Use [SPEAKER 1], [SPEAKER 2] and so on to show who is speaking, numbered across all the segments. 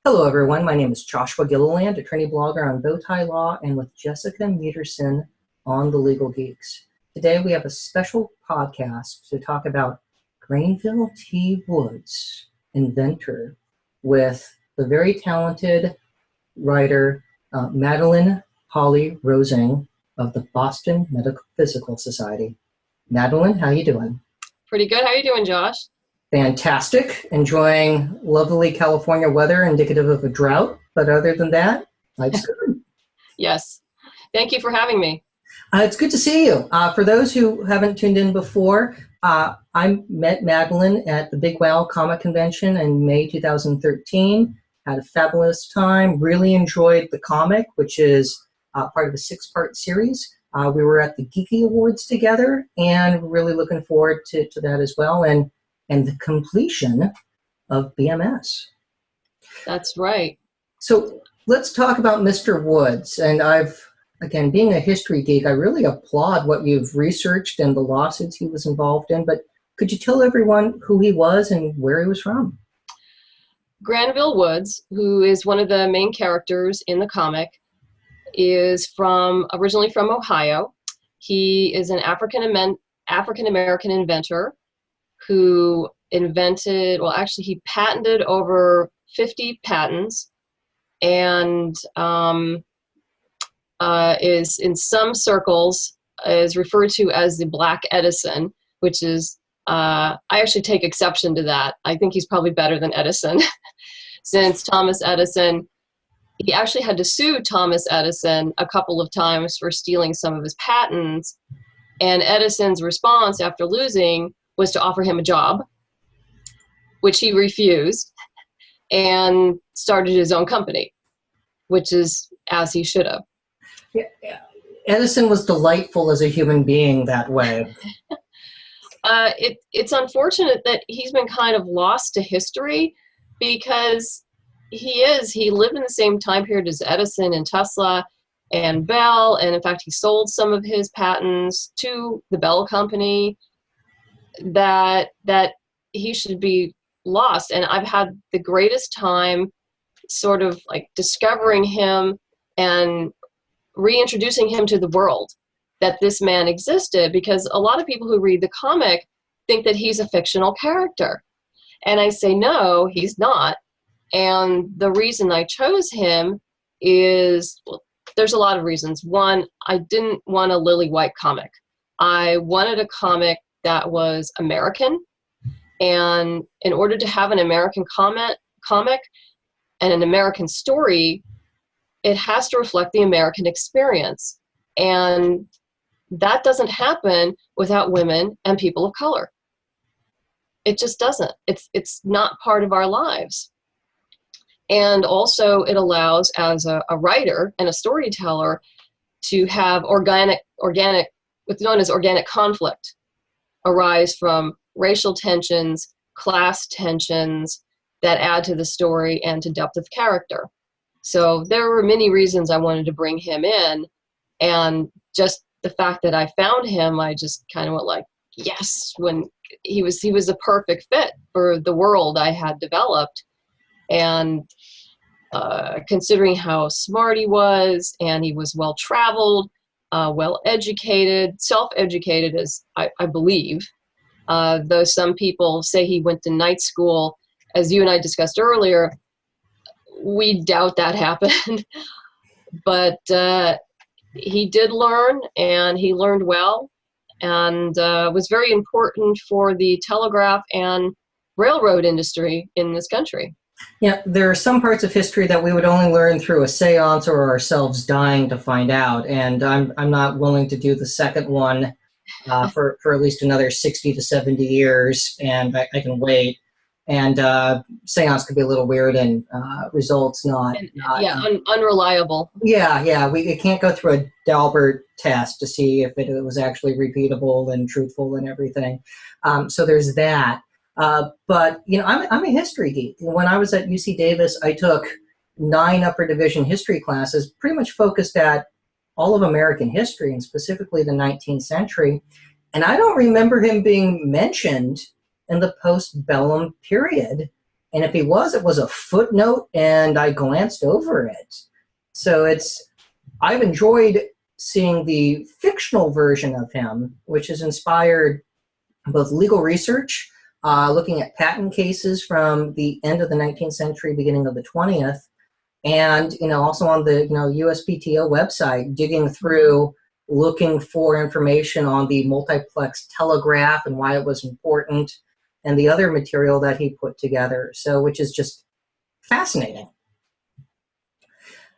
[SPEAKER 1] Hello, everyone. My name is Joshua Gilliland, attorney blogger on Bowtie Law, and with Jessica Meterson on The Legal Geeks. Today, we have a special podcast to talk about Granville T. Woods, inventor, with the very talented writer Madeleine Holly-Rosing of the Boston Metaphysical Society. Madeleine, how you doing?
[SPEAKER 2] Pretty good. How you doing, Josh?
[SPEAKER 1] Fantastic. Enjoying lovely California weather, indicative of a drought. But other than that, life's good.
[SPEAKER 2] Yes. Thank you for having me.
[SPEAKER 1] It's good to see you. For those who haven't tuned in before, I met Madeleine at the Big Wow Comic Convention in May 2013. Had a fabulous time. Really enjoyed the comic, which is part of a 6-part series. We were at the Geeky Awards together, and really looking forward to that as well. And the completion of BMS.
[SPEAKER 2] That's right.
[SPEAKER 1] So let's talk about Mr. Woods. And again, being a history geek, I really applaud what you've researched and the lawsuits he was involved in. But could you tell everyone who he was and where he was from?
[SPEAKER 2] Granville Woods, who is one of the main characters in the comic, is originally from Ohio. He is an African-American inventor who he patented over 50 patents and is in some circles is referred to as the Black Edison, which is, I actually take exception to that. I think he's probably better than Edison since Thomas Edison, he actually had to sue Thomas Edison a couple of times for stealing some of his patents. And Edison's response after losing was to offer him a job, which he refused, and started his own company, which is as he should have.
[SPEAKER 1] Yeah. Edison was delightful as a human being that way.
[SPEAKER 2] It's unfortunate that he's been kind of lost to history because he lived in the same time period as Edison and Tesla and Bell, and in fact he sold some of his patents to the Bell Company. That he should be lost. And I've had the greatest time sort of like discovering him and reintroducing him to the world, that this man existed, because a lot of people who read the comic think that he's a fictional character. And I say, no, he's not. And the reason I chose him is, well, there's a lot of reasons. One, I didn't want a lily white comic. I wanted a comic that was American, and in order to have an American comic and an American story, it has to reflect the American experience, and that doesn't happen without women and people of color. It just doesn't. It's not part of our lives. And also it allows, as a writer and a storyteller, to have organic what's known as organic conflict arise from racial tensions, class tensions that add to the story and to depth of character. So there were many reasons I wanted to bring him in, and just the fact that I found him, I just kind of went like, yes, when he was a perfect fit for the world I had developed. And considering how smart he was, and he was well-traveled, well-educated, self-educated, as I believe, though some people say he went to night school. As you and I discussed earlier, we doubt that happened. But he did learn, and he learned well, and was very important for the telegraph and railroad industry in this country.
[SPEAKER 1] Yeah, there are some parts of history that we would only learn through a seance or ourselves dying to find out, and I'm not willing to do the second one for at least another 60 to 70 years, and I can wait. And seance could be a little weird, and results not
[SPEAKER 2] unreliable.
[SPEAKER 1] Yeah, we can't go through a Dalbert test to see if it was actually repeatable and truthful and everything. So there's that. But I'm a history geek. When I was at UC Davis, I took 9 upper division history classes, pretty much focused at all of American history, and specifically the 19th century. And I don't remember him being mentioned in the postbellum period. And if he was, it was a footnote, and I glanced over it. So I've enjoyed seeing the fictional version of him, which has inspired both legal research, looking at patent cases from the end of the 19th century, beginning of the 20th, and also on the USPTO website, digging through, looking for information on the multiplex telegraph and why it was important, and the other material that he put together. So, which is just fascinating.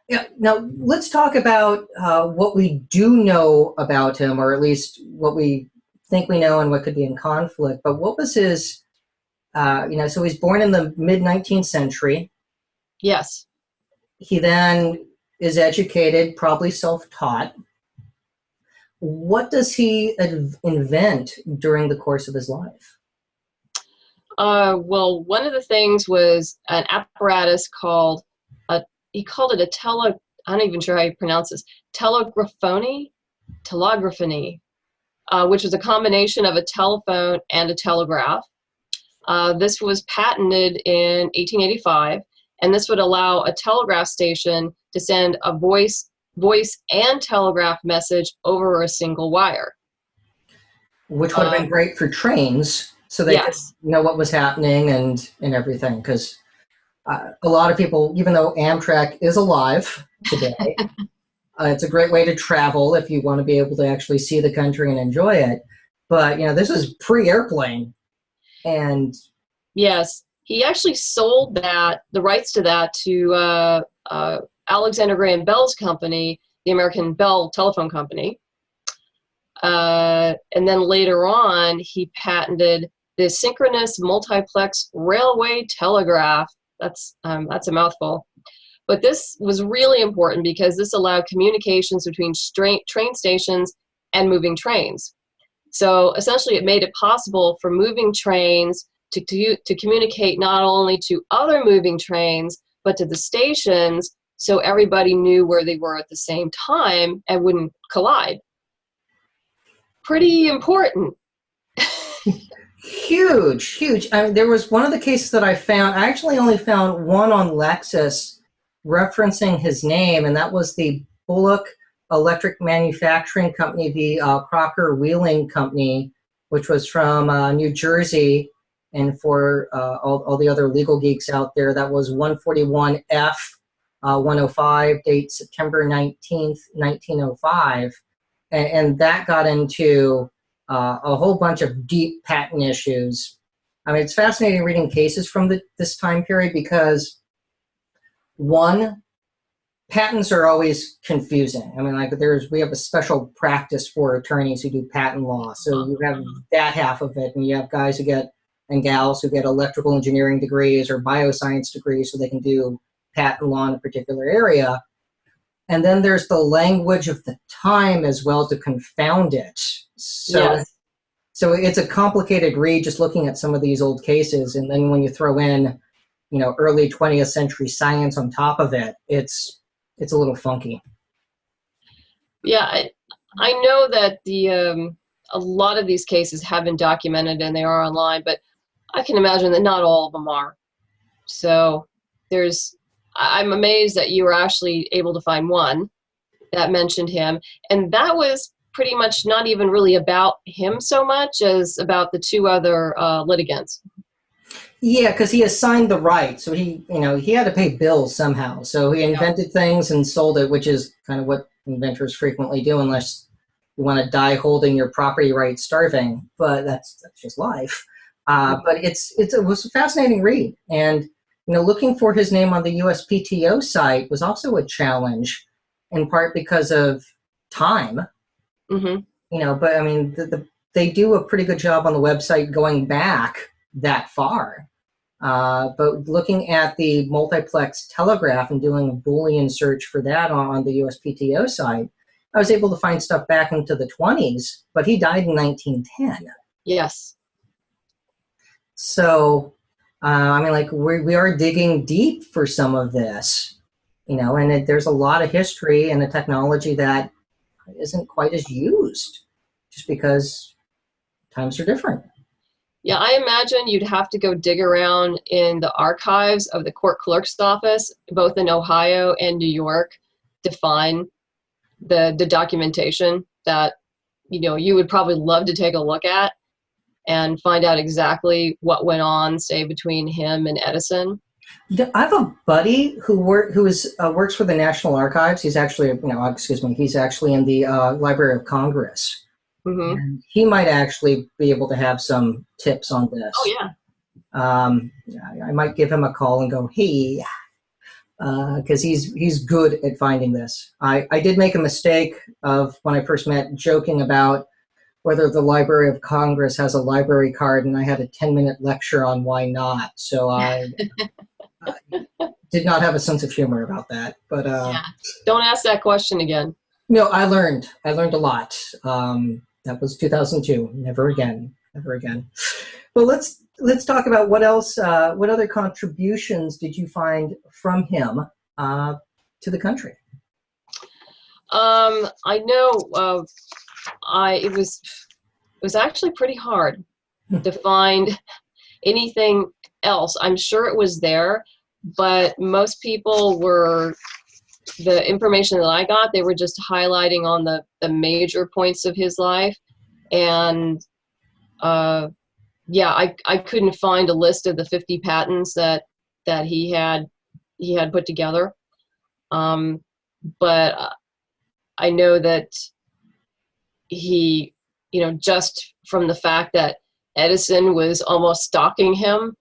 [SPEAKER 1] Yeah. Now let's talk about what we do know about him, or at least what we think we know and what could be in conflict. But what was his? So he's born in the mid 19th century.
[SPEAKER 2] Yes.
[SPEAKER 1] He then is educated, probably self-taught. What does he invent during the course of his life?
[SPEAKER 2] Well, one of the things was an apparatus called he called it I'm not even sure how you pronounce this, telegraphony, which was a combination of a telephone and a telegraph. This was patented in 1885, and this would allow a telegraph station to send a voice and telegraph message over a single wire.
[SPEAKER 1] Which would have been great for trains, so they could know what was happening and everything. Because a lot of people, even though Amtrak is alive today, it's a great way to travel if you want to be able to actually see the country and enjoy it. But this is pre-airplane, and
[SPEAKER 2] yes, he actually sold the rights to that to Alexander Graham Bell's company, the American Bell Telephone Company. And then later on, he patented the synchronous multiplex railway telegraph. That's a mouthful. But this was really important because this allowed communications between train stations and moving trains. So essentially, it made it possible for moving trains to communicate not only to other moving trains, but to the stations, so everybody knew where they were at the same time and wouldn't collide. Pretty important.
[SPEAKER 1] Huge. I mean, there was one of the cases that I found. I actually only found one on Lexis referencing his name, and that was the Bullock Electric Manufacturing Company, the Crocker Wheeling Company, which was from New Jersey. And for all the other legal geeks out there, that was 141F 105, date September 19th, 1905. And that got into a whole bunch of deep patent issues. I mean, it's fascinating reading cases from this time period because, one, patents are always confusing. I mean, like we have a special practice for attorneys who do patent law. So you have that half of it, and you have guys and gals who get electrical engineering degrees or bioscience degrees so they can do patent law in a particular area. And then there's the language of the time as well to confound it. So it's a complicated read just looking at some of these old cases. And then when you throw in, early 20th century science on top of it, it's a little funky.
[SPEAKER 2] Yeah, I know that a lot of these cases have been documented and they are online, but I can imagine that not all of them are. So I'm amazed that you were actually able to find one that mentioned him. And that was pretty much not even really about him so much as about the two other litigants.
[SPEAKER 1] Yeah, because he assigned the right. So he had to pay bills somehow. So he invented things and sold it, which is kind of what inventors frequently do, unless you want to die holding your property rights starving. But that's just life. But it was a fascinating read. And looking for his name on the USPTO site was also a challenge, in part because of time.
[SPEAKER 2] Mm-hmm.
[SPEAKER 1] But I mean, they do a pretty good job on the website going back that far. But looking at the multiplex telegraph and doing a Boolean search for that on the USPTO site, I was able to find stuff back into the 20s, but he died in 1910.
[SPEAKER 2] Yes.
[SPEAKER 1] So, I mean, like we are digging deep for some of this, and there's a lot of history and a technology that isn't quite as used just because times are different.
[SPEAKER 2] Yeah, I imagine you'd have to go dig around in the archives of the court clerk's office, both in Ohio and New York, to find the documentation that, you would probably love to take a look at and find out exactly what went on, say, between him and Edison.
[SPEAKER 1] I have a buddy who works for the National Archives. He's actually, he's actually in the Library of Congress.
[SPEAKER 2] Mm-hmm.
[SPEAKER 1] And he might actually be able to have some tips on this.
[SPEAKER 2] Oh, yeah.
[SPEAKER 1] I might give him a call and go, hey, because he's good at finding this. I did make a mistake of when I first met, joking about whether the Library of Congress has a library card, and I had a 10-minute lecture on why not. So I did not have a sense of humor about that. But
[SPEAKER 2] yeah. Don't ask that question again.
[SPEAKER 1] No, I learned a lot. That was 2002. Never again. Well, let's talk about what else. What other contributions did you find from him to the country?
[SPEAKER 2] I know. It was actually pretty hard to find anything else. I'm sure it was there, but most people the information that I got, they were just highlighting on the major points of his life. And I couldn't find a list of the 50 patents that he had put together. But I know that he, just from the fact that Edison was almost stalking him,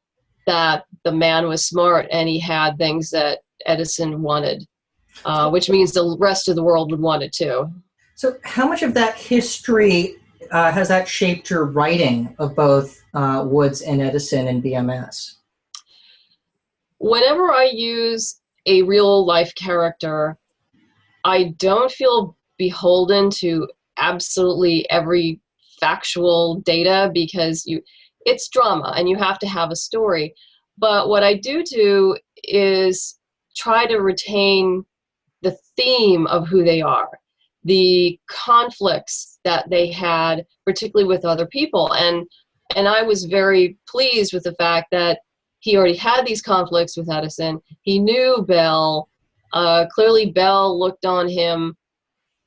[SPEAKER 2] that the man was smart and he had things that Edison wanted, which means the rest of the world would want it too.
[SPEAKER 1] So how much of that history has that shaped your writing of both Woods and Edison and BMS?
[SPEAKER 2] Whenever I use a real life character, I don't feel beholden to absolutely every factual data, because it's drama and you have to have a story. But what I do is try to retain the theme of who they are, the conflicts that they had, particularly with other people. And I was very pleased with the fact that he already had these conflicts with Edison. He knew Bell. Clearly Bell looked on him,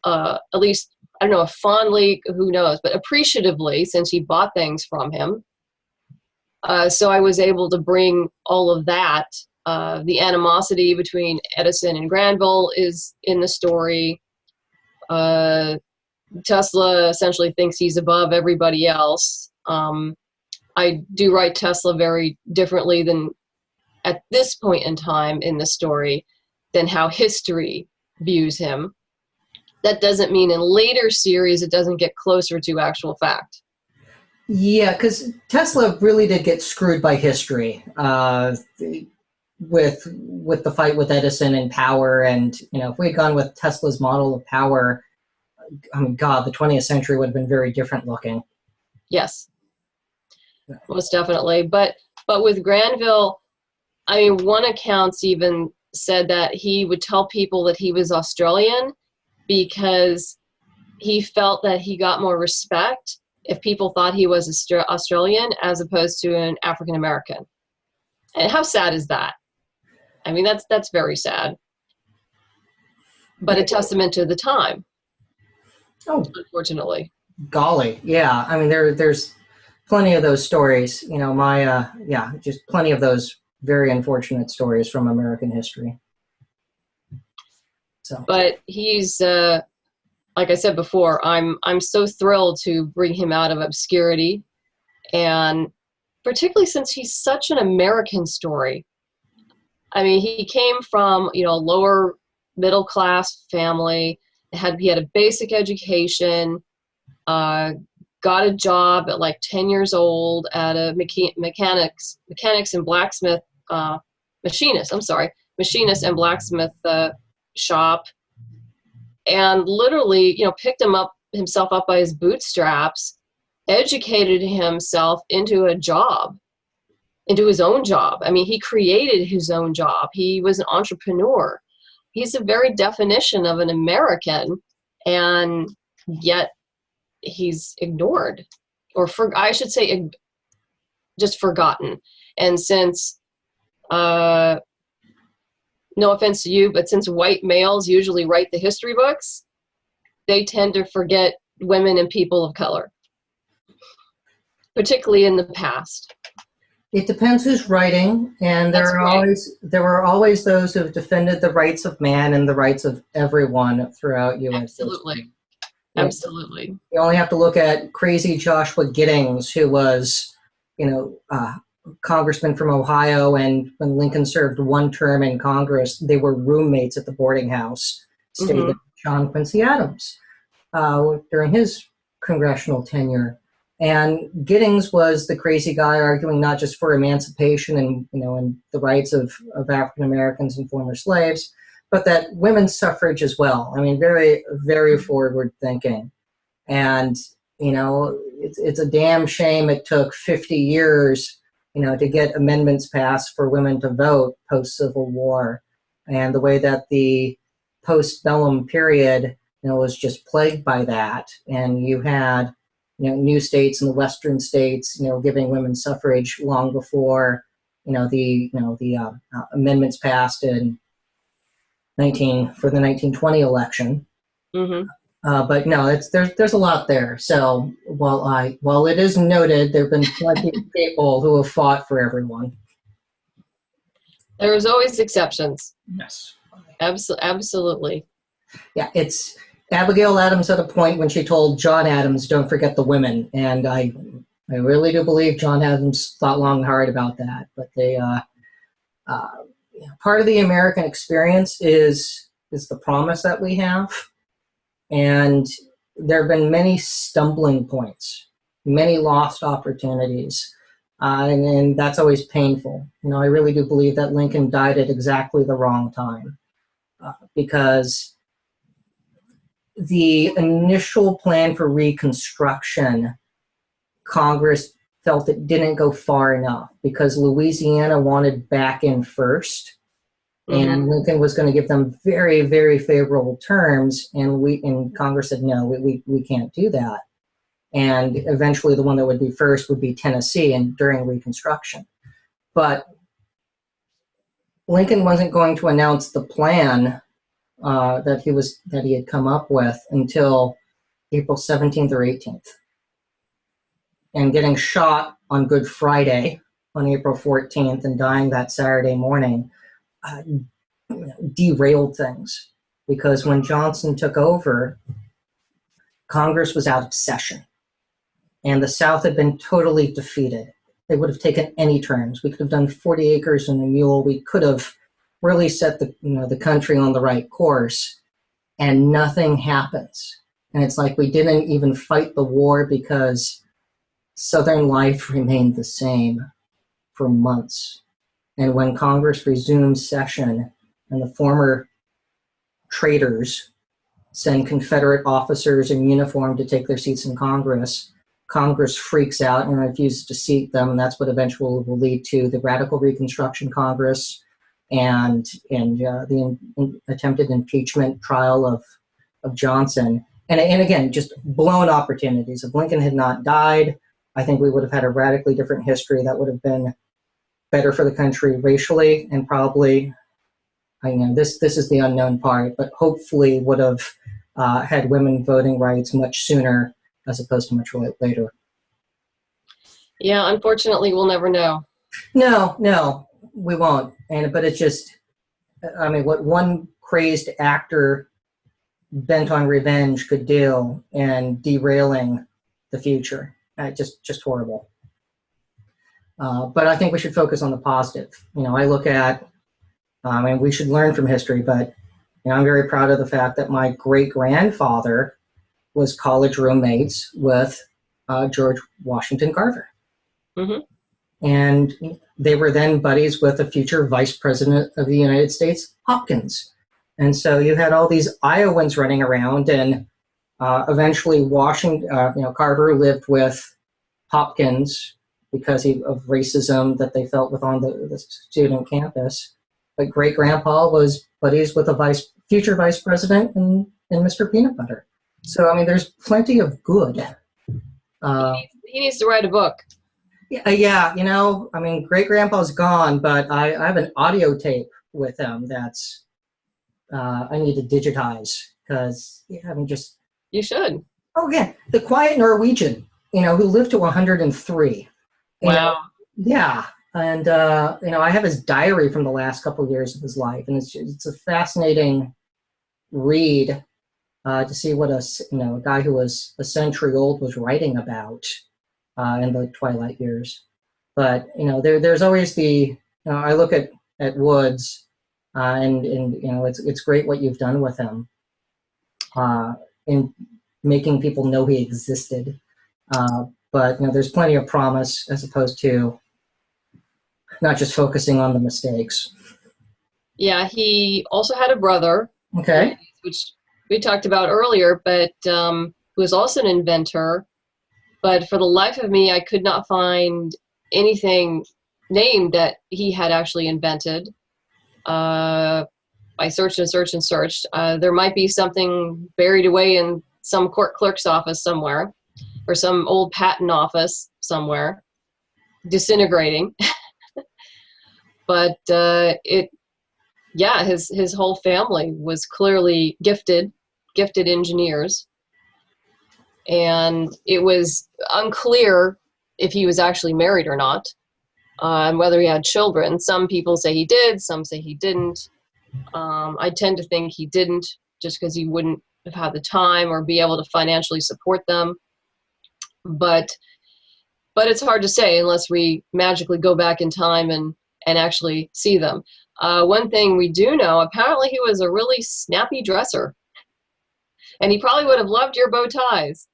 [SPEAKER 2] at least, I don't know if fondly, who knows, but appreciatively, since he bought things from him. So I was able to bring all of that. The animosity between Edison and Granville is in the story. Tesla essentially thinks he's above everybody else. I do write Tesla very differently than at this point in time in the story than how history views him. That doesn't mean in later series it doesn't get closer to actual fact.
[SPEAKER 1] Yeah, because Tesla really did get screwed by history with the fight with Edison and power. And if we had gone with Tesla's model of power, I mean, God, the 20th century would have been very different looking.
[SPEAKER 2] Yes, most definitely. But with Granville, I mean, one account's even said that he would tell people that he was Australian because he felt that he got more respect if people thought he was Australian as opposed to an African American. And how sad is that? I mean, that's very sad, but a testament to the time. Oh, unfortunately.
[SPEAKER 1] Golly, yeah. I mean, there's plenty of those stories. Just plenty of those very unfortunate stories from American history. So,
[SPEAKER 2] but he's like I said before, I'm so thrilled to bring him out of obscurity, and particularly since he's such an American story. I mean, he came from a lower middle class family. He had a basic education. Got a job at like 10 years old at a mechanics and blacksmith machinist and blacksmith shop, and literally picked himself up by his bootstraps, educated himself into his own job. I mean, he created his own job. He was an entrepreneur. He's the very definition of an American, and yet he's ignored, or I should say just forgotten. And since, no offense to you, but since white males usually write the history books, they tend to forget women and people of color, particularly in the past.
[SPEAKER 1] It depends who's writing, and there were always those who have defended the rights of man and the rights of everyone throughout U.S.
[SPEAKER 2] Absolutely.
[SPEAKER 1] history.
[SPEAKER 2] Absolutely.
[SPEAKER 1] You only have to look at crazy Joshua Giddings, who was, congressman from Ohio, and when Lincoln served one term in Congress, they were roommates at the boarding house, stayed with John Quincy Adams during his congressional tenure. And Giddings was the crazy guy arguing not just for emancipation and the rights of African Americans and former slaves, but that women's suffrage as well. I mean, very, very forward thinking. And it's a damn shame it took 50 years, to get amendments passed for women to vote post-Civil War, and the way that the post-bellum period, was just plagued by that. And you had new states and the western states, giving women suffrage long before, the amendments passed in for the 1920 election. But no, there's a lot there. So while it is noted, there have been plenty of people who have fought for everyone.
[SPEAKER 2] There's always exceptions.
[SPEAKER 1] Yes.
[SPEAKER 2] Absolutely.
[SPEAKER 1] Yeah, it's Abigail Adams at a point when she told John Adams, "Don't forget the women," and I really do believe John Adams thought long and hard about that. But they, part of the American experience is the promise that we have, and there have been many stumbling points, many lost opportunities, and that's always painful. I really do believe that Lincoln died at exactly the wrong time, because the initial plan for Reconstruction, Congress felt it didn't go far enough because Louisiana wanted back in first, and Lincoln was going to give them very, very favorable terms, and Congress said, no, we can't do that. And eventually the one that would be first would be Tennessee, and during Reconstruction. But Lincoln wasn't going to announce the plan that he had come up with until April 17th or 18th. And getting shot on Good Friday on April 14th and dying that Saturday morning derailed things, because when Johnson took over, Congress was out of session and the South had been totally defeated. They would have taken any terms. We could have done 40 acres and a mule. We could have really set the country on the right course, and nothing happens. And it's like we didn't even fight the war because Southern life remained the same for months. And when Congress resumed session and the former traitors send Confederate officers in uniform to take their seats in Congress, Congress freaks out and refuses to seat them, and that's what eventually will lead to the Radical Reconstruction Congress and the attempted impeachment trial of Johnson. And again, just blown opportunities. If Lincoln had not died, I think we would have had a radically different history that would have been better for the country racially, and probably, this is the unknown part, but hopefully would have had women voting rights much sooner as opposed to much later.
[SPEAKER 2] Yeah, unfortunately, we'll never know.
[SPEAKER 1] No, we won't. But it's just, what one crazed actor bent on revenge could do and derailing the future. Just horrible. But I think we should focus on the positive. I look at, we should learn from history, but I'm very proud of the fact that my great-grandfather was college roommates with George Washington Carver. And they were then buddies with the future Vice President of the United States, Hopkins. And so you had all these Iowans running around, and eventually Carver lived with Hopkins because of racism that they felt with on the student campus. But great-grandpa was buddies with a future vice president and Mr. Peanut Butter. So, there's plenty of good.
[SPEAKER 2] He needs to write a book.
[SPEAKER 1] Yeah, I mean, great grandpa's gone, but I have an audio tape with him that's I need to digitize because I mean, just
[SPEAKER 2] You should.
[SPEAKER 1] oh yeah, the quiet Norwegian, who lived to 103.
[SPEAKER 2] Wow.
[SPEAKER 1] Yeah, and I have his diary from the last couple of years of his life, and it's a fascinating read to see what a guy who was a century old was writing about in the twilight years. But there's always I look at Woods, and it's great what you've done with him in making people know he existed. But there's plenty of promise as opposed to not just focusing on the mistakes.
[SPEAKER 2] Yeah, he also had a brother,
[SPEAKER 1] Okay.
[SPEAKER 2] which we talked about earlier, but who was also an inventor. But for the life of me, I could not find anything named that he had actually invented. I searched and searched and searched. There might be something buried away in some court clerk's office somewhere, or some old patent office somewhere, disintegrating. But his whole family was clearly gifted engineers, and it was unclear if he was actually married or not, and whether he had children. Some people say he did, some say he didn't. I tend to think he didn't, just because he wouldn't have had the time or be able to financially support them. But it's hard to say unless we magically go back in time and actually see them. One thing we do know, apparently he was a really snappy dresser, and he probably would have loved your bow ties.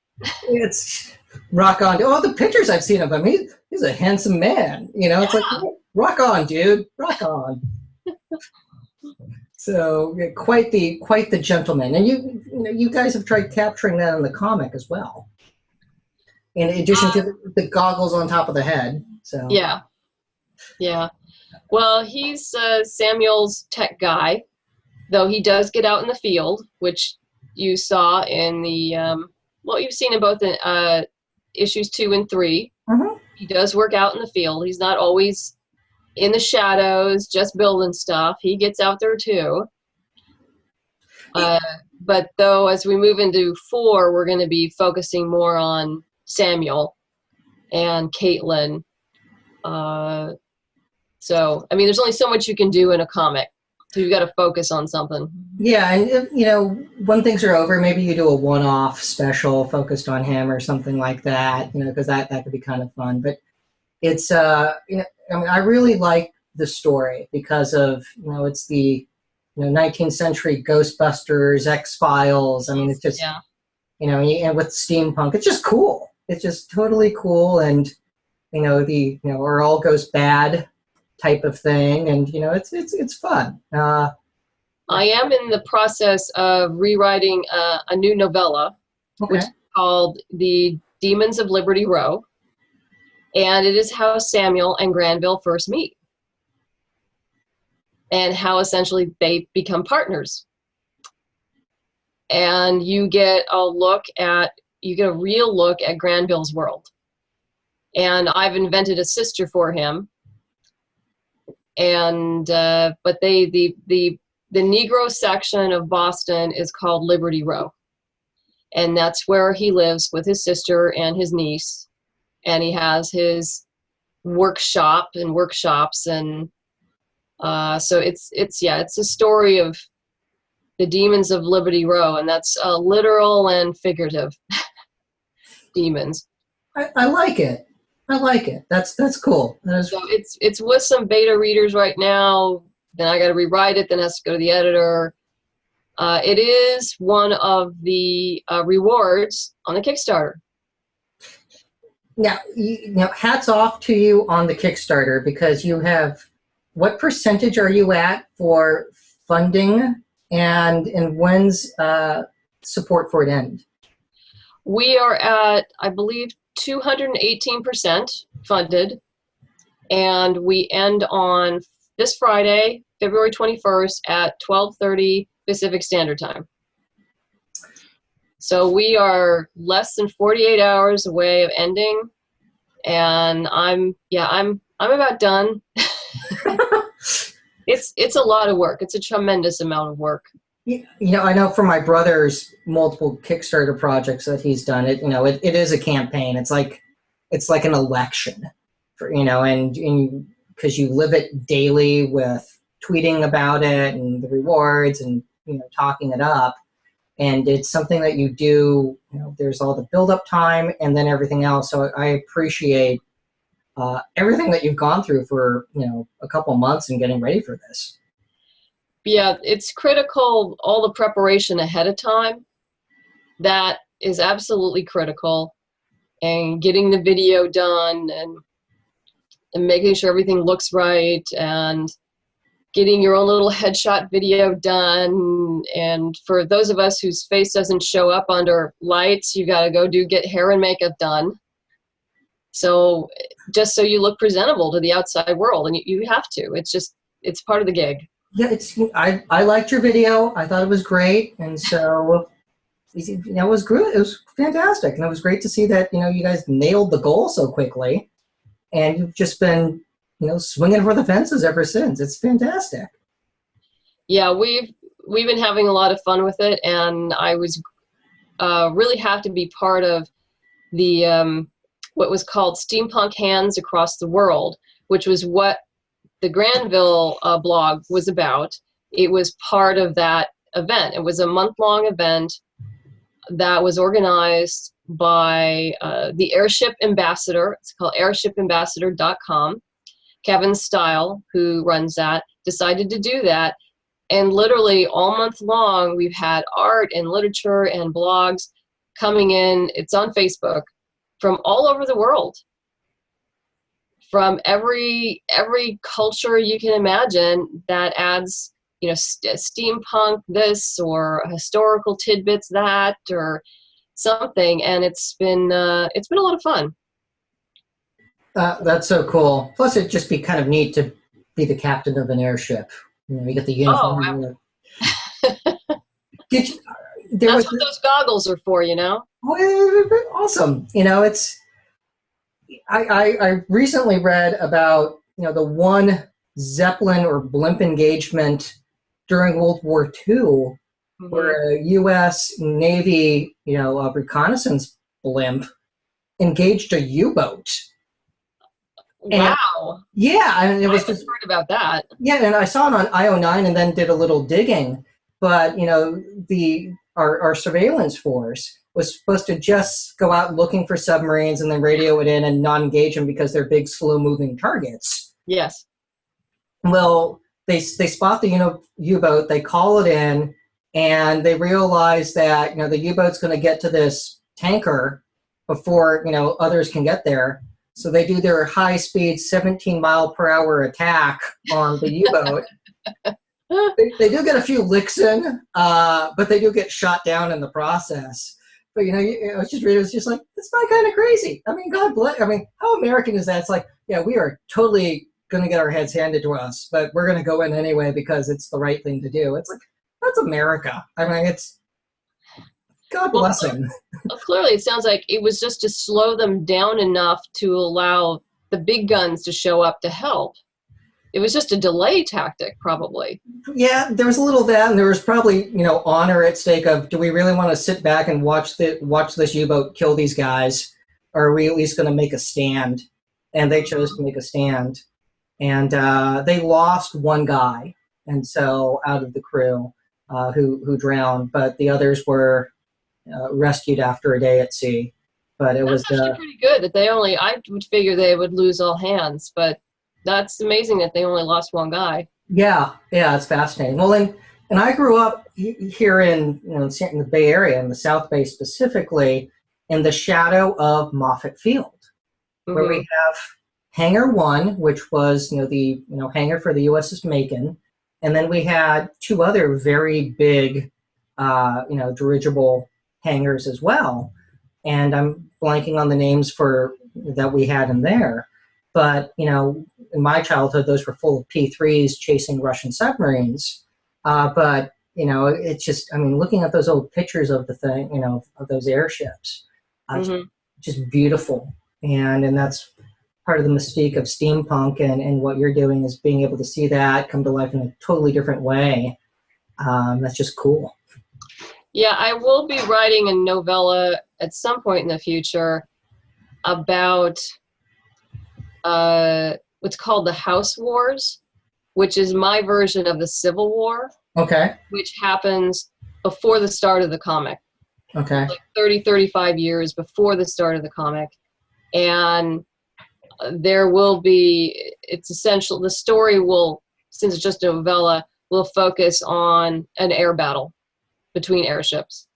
[SPEAKER 1] It's rock on. Oh, the pictures I've seen of him, he's a handsome man. It's like, rock on, dude, rock on. So quite the gentleman, and you guys have tried capturing that in the comic as well. In addition to the goggles on top of the head. So
[SPEAKER 2] yeah. Well, he's Samuel's tech guy, though he does get out in the field, which you saw in the you've seen in both issues 2 and 3.
[SPEAKER 1] Mm-hmm.
[SPEAKER 2] He does work out in the field. He's not always in the shadows, just building stuff. He gets out there too. But though, as we move into 4, we're going to be focusing more on Samuel and Caitlin. So, I mean, there's only so much you can do in a comic. So you've got to focus on something.
[SPEAKER 1] Yeah, and if, when things are over, maybe you do a one-off special focused on him or something like that, because that could be kind of fun. But it's, I mean, I really like the story because of, it's the 19th century Ghostbusters, X-Files. I mean, it's just, and with steampunk, it's just cool. It's just totally cool, and or all goes bad type of thing, and it's fun.
[SPEAKER 2] I am in the process of rewriting a new novella, which is called The Demons of Liberty Row, and it is how Samuel and Granville first meet, and how essentially they become partners. And you get a real look at Granville's world. And I've invented a sister for him. And but the Negro section of Boston is called Liberty Row, and that's where he lives with his sister and his niece, and he has his workshop and workshops, and so it's a story of the demons of Liberty Row, and that's literal and figurative demons.
[SPEAKER 1] I like it. I like it. That's cool.
[SPEAKER 2] So it's with some beta readers right now. Then I got to rewrite it. Then it has to go to the editor. It is one of the rewards on the Kickstarter.
[SPEAKER 1] Now, hats off to you on the Kickstarter, because you have. What percentage are you at for funding, and when's support for it end?
[SPEAKER 2] We are at, I believe, 218% funded, and we end on this Friday, February 21st at 12:30 Pacific Standard Time. So we are less than 48 hours away of ending, and I'm about done. It's a lot of work. It's a tremendous amount of work.
[SPEAKER 1] I know from my brother's multiple Kickstarter projects that he's done it, it is a campaign. It's like an election for, and because you live it daily with tweeting about it and the rewards and, talking it up. And it's something that you do, there's all the build up time and then everything else. So I appreciate everything that you've gone through for, a couple months and getting ready for this.
[SPEAKER 2] Yeah, it's critical, all the preparation ahead of time. That is absolutely critical. And getting the video done and making sure everything looks right and getting your own little headshot video done. And for those of us whose face doesn't show up under lights, you got to get hair and makeup done. So just so you look presentable to the outside world, and you have to. It's part of the gig.
[SPEAKER 1] Yeah, I liked your video. I thought it was great, and so it was good. It was fantastic, and it was great to see that you guys nailed the goal so quickly, and you've just been swinging for the fences ever since. It's fantastic.
[SPEAKER 2] Yeah, we've been having a lot of fun with it, and I was really happy to be part of the what was called Steampunk Hands Across the World, which was what the Granville blog was about. It was part of that event. It was a month-long event that was organized by the Airship Ambassador. It's called airshipambassador.com. Kevin Stile, who runs that, decided to do that. And literally all month long, we've had art and literature and blogs coming in. It's on Facebook from all over the world. From every culture you can imagine that adds, steampunk this or historical tidbits that or something, and it's been a lot of fun.
[SPEAKER 1] That's so cool. Plus, it'd just be kind of neat to be the captain of an airship. You get the uniform.
[SPEAKER 2] That's what those goggles are for,
[SPEAKER 1] Oh, awesome. I recently read about the one Zeppelin or blimp engagement during World War II, mm-hmm. where a U.S. Navy a reconnaissance blimp engaged a U-boat.
[SPEAKER 2] Wow.
[SPEAKER 1] And it was
[SPEAKER 2] I haven't heard about that.
[SPEAKER 1] Yeah, and I saw it on IO9 and then did a little digging. But our surveillance force was supposed to just go out looking for submarines and then radio it in and not engage them because they're big, slow-moving targets.
[SPEAKER 2] Yes.
[SPEAKER 1] Well, they spot the U-boat, they call it in, and they realize that the U-boat's going to get to this tanker before others can get there. So they do their high-speed 17-mile-per-hour attack on the U-boat. They do get a few licks in, but they do get shot down in the process. But I was just reading. It was just like, it's not kind of crazy. I mean, God bless. I mean, how American is that? It's like, yeah, we are totally going to get our heads handed to us, but we're going to go in anyway because it's the right thing to do. It's like, that's America. I mean, it's God bless them.
[SPEAKER 2] Clearly, it sounds like it was just to slow them down enough to allow the big guns to show up to help. It was just a delay tactic, probably. Yeah,
[SPEAKER 1] there was a little of that, and there was probably, honor at stake of, do we really want to sit back and watch this U-boat kill these guys, or are we at least going to make a stand? And they chose to make a stand, and they lost one guy, and so out of the crew who drowned, but the others were rescued after a day at sea. But it was
[SPEAKER 2] actually pretty good that I would figure they would lose all hands, but that's amazing that they only lost one guy.
[SPEAKER 1] Yeah, it's fascinating. Well, and I grew up here in the Bay Area, in the South Bay specifically, in the shadow of Moffett Field, mm-hmm. where we have Hangar 1, which was the hangar for the USS Macon, and then we had two other very big dirigible hangars as well. And I'm blanking on the names that we had in there. But, in my childhood, those were full of P-3s chasing Russian submarines. But, it's just, looking at those old pictures of the thing, of those airships, mm-hmm. just beautiful. And that's part of the mystique of steampunk, and what you're doing is being able to see that come to life in a totally different way. That's just cool.
[SPEAKER 2] Yeah, I will be writing a novella at some point in the future about what's called the House Wars, which is my version of the Civil War,
[SPEAKER 1] Okay.
[SPEAKER 2] which happens before the start of the comic.
[SPEAKER 1] Okay.
[SPEAKER 2] Like 30, 35 years before the start of the comic. And there will be, it's essential, the story will, since it's just a novella, will focus on an air battle between airships.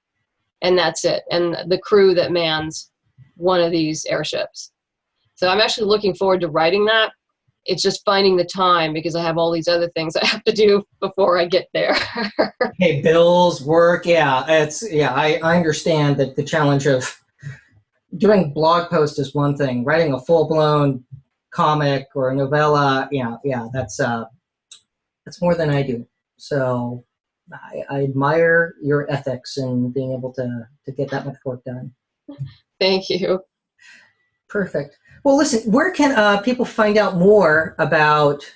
[SPEAKER 2] And that's it. And the crew that mans one of these airships. So I'm actually looking forward to writing that. It's just finding the time because I have all these other things I have to do before I get there.
[SPEAKER 1] Hey, bills, work, yeah. I understand that the challenge of doing blog posts is one thing. Writing a full-blown comic or a novella, that's more than I do. So I admire your ethics in being able to get that much work done.
[SPEAKER 2] Thank you.
[SPEAKER 1] Perfect. Well, listen, where can people find out more about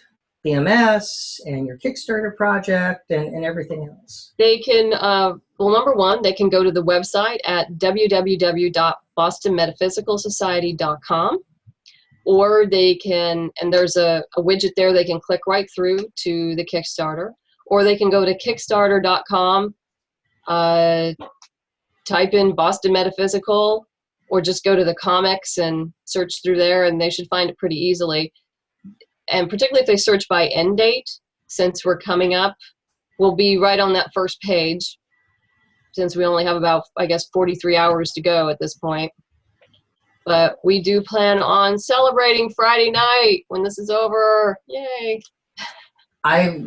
[SPEAKER 1] BMS and your Kickstarter project and everything else?
[SPEAKER 2] They can, well, number one, they can go to the website at www.bostonmetaphysicalsociety.com, or they can, and there's a widget there, they can click right through to the Kickstarter, or they can go to kickstarter.com, type in Boston Metaphysical, or just go to the comics and search through there, and they should find it pretty easily. And particularly if they search by end date, since we're coming up, we'll be right on that first page, since we only have about, I guess, 43 hours to go at this point. But we do plan on celebrating Friday night when this is over. Yay.
[SPEAKER 1] I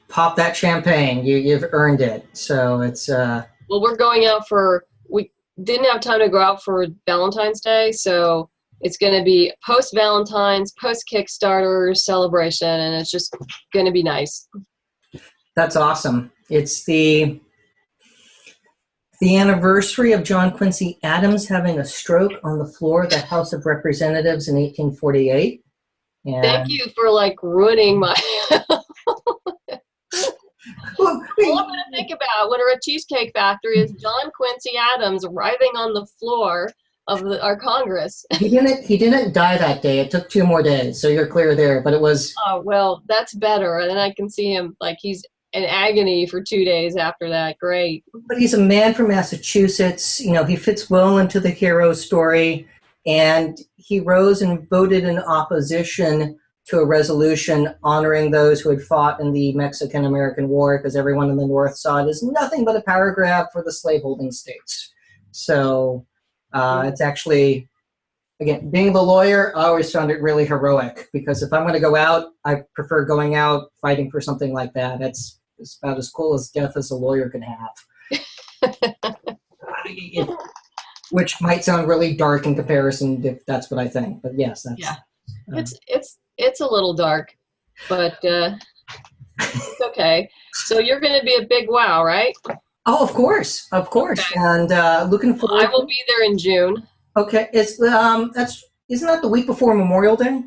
[SPEAKER 1] pop that champagne. You've earned it. So it's...
[SPEAKER 2] Well, we're going out for... We didn't have time to go out for Valentine's Day, so it's going to be post-Valentine's, post-Kickstarter celebration, and it's just going to be nice.
[SPEAKER 1] That's awesome. It's the anniversary of John Quincy Adams having a stroke on the floor of the House of Representatives in 1848. And
[SPEAKER 2] Thank you for ruining my... All I'm going to think about when we're at Cheesecake Factory is John Quincy Adams arriving on the floor of our Congress.
[SPEAKER 1] He didn't die that day. It took 2 more days, so you're clear there. But it was...
[SPEAKER 2] Oh, well, that's better. And then I can see him he's in agony for 2 days after that. Great.
[SPEAKER 1] But he's a man from Massachusetts. He fits well into the hero story. And he rose and voted in opposition to a resolution honoring those who had fought in the Mexican-American War, because everyone in the North saw it as nothing but a power grab for the slaveholding states. So it's actually, again, being the lawyer, I always found it really heroic, because if I'm going to go out, I prefer going out fighting for something like that. It's about as cool as death as a lawyer can have. Which might sound really dark in comparison if that's what I think, but yes, that's...
[SPEAKER 2] Yeah. It's a little dark, but it's okay. So you're going to be at Big Wow, right?
[SPEAKER 1] Oh, of course. Okay. And looking forward...
[SPEAKER 2] I will be there in June.
[SPEAKER 1] Okay. Isn't that the week before Memorial Day?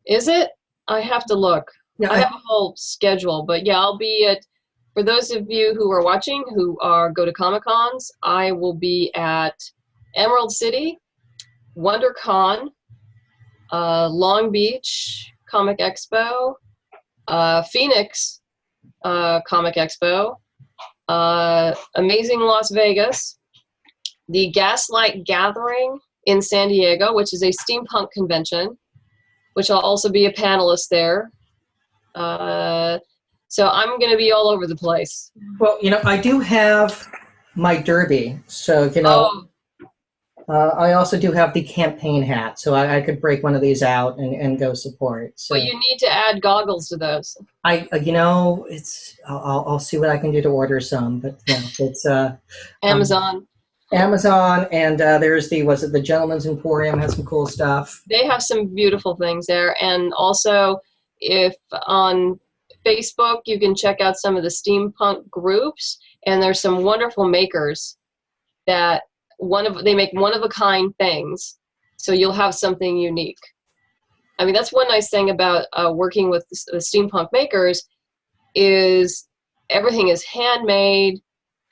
[SPEAKER 2] Is it? I have to look.
[SPEAKER 1] Yeah,
[SPEAKER 2] I have a whole schedule, but yeah, I'll be at... For those of you who are watching who go to Comic-Cons, I will be at Emerald City, WonderCon, Long Beach Comic Expo, Phoenix Comic Expo, Amazing Las Vegas, the Gaslight Gathering in San Diego, which is a steampunk convention, which I'll also be a panelist there. So I'm going to be all over the place.
[SPEAKER 1] Well, I do have my derby, so, I also do have the campaign hat, so I could break one of these out and go support. So,
[SPEAKER 2] but you need to add goggles to those.
[SPEAKER 1] I'll see what I can do to order some, but it's
[SPEAKER 2] Amazon.
[SPEAKER 1] Amazon, and there's the Gentleman's Emporium has some cool stuff.
[SPEAKER 2] They have some beautiful things there, and also if on Facebook you can check out some of the steampunk groups, and there's some wonderful makers that they make one-of-a-kind things, so you'll have something unique. I mean, that's one nice thing about working with the steampunk makers is everything is handmade.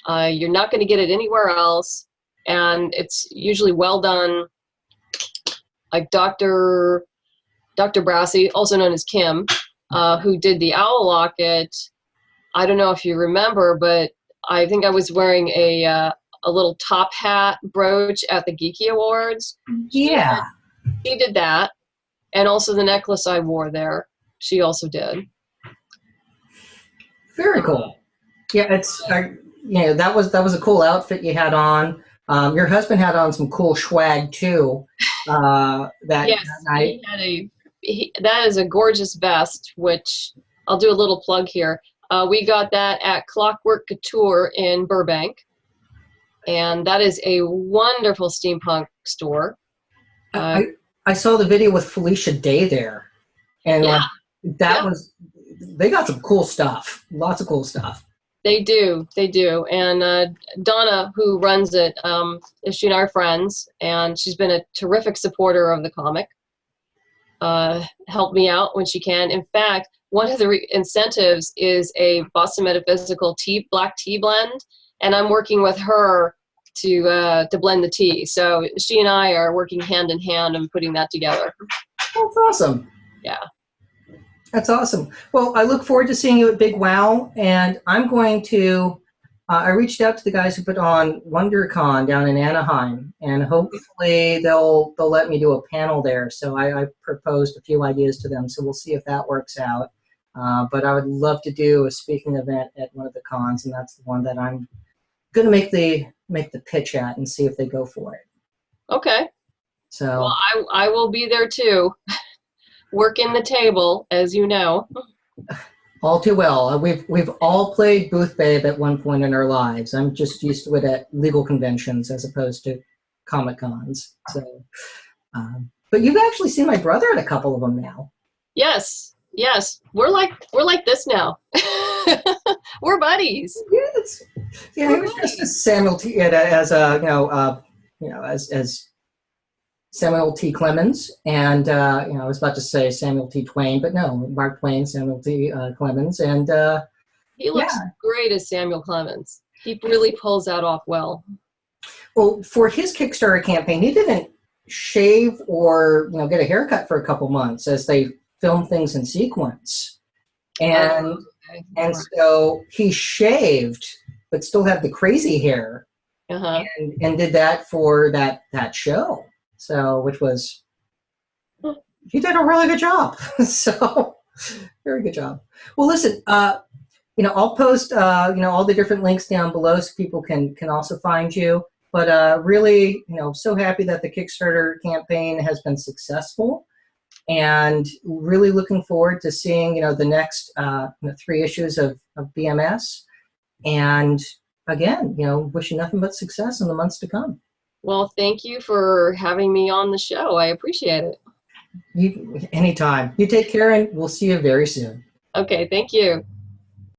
[SPEAKER 2] You're not going to get it anywhere else. And it's usually well done. Like Dr. Brassey, also known as Kim, who did the owl locket. I don't know if you remember, but I think I was wearing a little top hat brooch at the Geeky Awards.
[SPEAKER 1] Yeah.
[SPEAKER 2] She did that. And also the necklace I wore there, she also did.
[SPEAKER 1] Very cool. Yeah, it's that was a cool outfit you had on. Your husband had on some cool swag too. That night.
[SPEAKER 2] That is a gorgeous vest, which I'll do a little plug here. We got that at Clockwork Couture in Burbank, and that is a wonderful steampunk store.
[SPEAKER 1] I saw the video with Felicia Day there, and they got some cool stuff, lots of cool stuff.
[SPEAKER 2] They do, and Donna, who runs it, she and I are friends, and she's been a terrific supporter of the comic. Helped me out when she can. In fact, one of the incentives is a Boston Metaphysical black tea blend, and I'm working with her to blend the tea. So she and I are working hand in hand and putting that together.
[SPEAKER 1] That's awesome.
[SPEAKER 2] Yeah.
[SPEAKER 1] That's awesome. Well, I look forward to seeing you at Big Wow, and I'm going to, I reached out to the guys who put on WonderCon down in Anaheim, and hopefully they'll let me do a panel there. So I proposed a few ideas to them, so we'll see if that works out. But I would love to do a speaking event at one of the cons, and that's the one that I'm going to make the pitch at and see if they go for it.
[SPEAKER 2] Okay.
[SPEAKER 1] So
[SPEAKER 2] well, I will be there too. Working the table, as you know.
[SPEAKER 1] All too well. We've all played Booth Babe at one point in our lives. I'm just used to it at legal conventions as opposed to Comic Cons. So, but you've actually seen my brother at a couple of them now.
[SPEAKER 2] Yes. We're like this now. We're buddies.
[SPEAKER 1] Yes. Yeah, it was just as Samuel T. as Samuel T. Clemens, and I was about to say Samuel T. Twain, but no, Mark Twain, Samuel T. Clemens, and
[SPEAKER 2] he looks great as Samuel Clemens. He really pulls that off well.
[SPEAKER 1] Well, for his Kickstarter campaign, he didn't shave or get a haircut for a couple months as they film things in sequence, and so he shaved, but still had the crazy hair, and did that for that show. So, which was, he did a really good job. So, very good job. Well, listen, I'll post, all the different links down below so people can also find you. But really, so happy that the Kickstarter campaign has been successful, and really looking forward to seeing, the next 3 issues of BMS. And again, wishing nothing but success in the months to come.
[SPEAKER 2] Well, thank you for having me on the show. I appreciate it.
[SPEAKER 1] Anytime. You take care, and we'll see you very soon.
[SPEAKER 2] Okay, thank you.